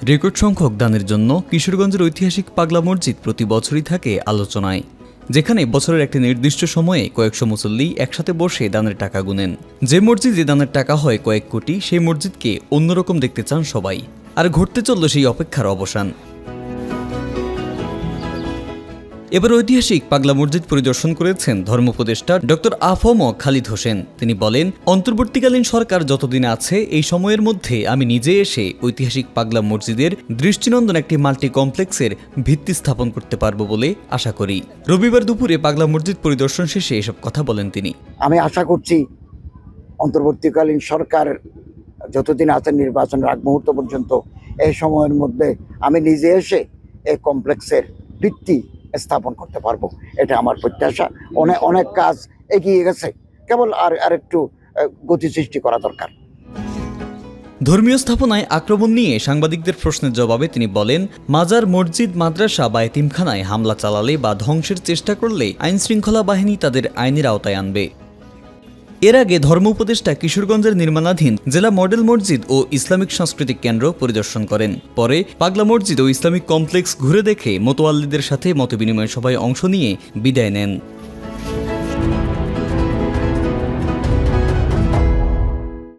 Record সংখ্যক দানের জন্য কিশোরগঞ্জের ঐতিহাসিক পাগলা মসজিদ প্রতি বছরই থাকে আলোচনায়, যেখানে বছরের একটি নির্দিষ্ট সময়ে কয়েকশো মুসল্লি একসাথে বসে দানের টাকা গুনেন। যে মসজিদে দানের টাকা হয় কয়েক কোটি, সেই মসজিদকে অন্যরকম দেখতে চান সবাই। আর ঘটতে চলল সেই অপেক্ষার অবসান। এবার ঐতিহাসিক পাগলা মসজিদ পরিদর্শন করেছেন ধর্ম উপদেষ্টা ডক্টর আফম খালিদ হোসেন। তিনি বলেন, অন্তর্বর্তীকালীন সরকার যতদিন আছে এই সময়ের মধ্যে আমি নিজে এসে ঐতিহাসিক পাগলা মসজিদের দৃষ্টিনন্দন একটি মাল্টি কমপ্লেক্সের ভিত্তি স্থাপন করতে পারবো বলে আশা করি। রবিবার দুপুরে পাগলা মসজিদ পরিদর্শন শেষে এসব কথা বলেন তিনি। আমি আশা করছি অন্তর্বর্তীকালীন সরকার যতদিন আছে নির্বাচনের আগ মুহূর্ত পর্যন্ত এই সময়ের মধ্যে আমি নিজে এসে এই কমপ্লেক্সের ভিত্তি স্থাপন করতে পারবো। এটা আমার প্রত্যাশা। অনেক কাজ এগিয়ে গেছে, কেবল আর একটু গতি সৃষ্টি করা দরকার। ধর্মীয় স্থাপনায় আক্রমণ নিয়ে সাংবাদিকদের প্রশ্নের জবাবে তিনি বলেন, মাজার, মসজিদ, মাদ্রাসা বা এতিমখানায় হামলা চালালে বা ধ্বংসের চেষ্টা করলে আইনশৃঙ্খলা বাহিনী তাদের আইনের আওতায় আনবে। এর আগে ধর্ম উপদেষ্টা কিশোরগঞ্জের নির্মাণাধীন জেলা মডেল মসজিদ ও ইসলামিক সাংস্কৃতিক কেন্দ্র পরিদর্শন করেন। পরে পাগলা মসজিদ ও ইসলামিক কমপ্লেক্স ঘুরে দেখে মোতোয়াল্লিদের সাথে মতবিনিময় সভায় অংশ নিয়ে বিদায় নেন।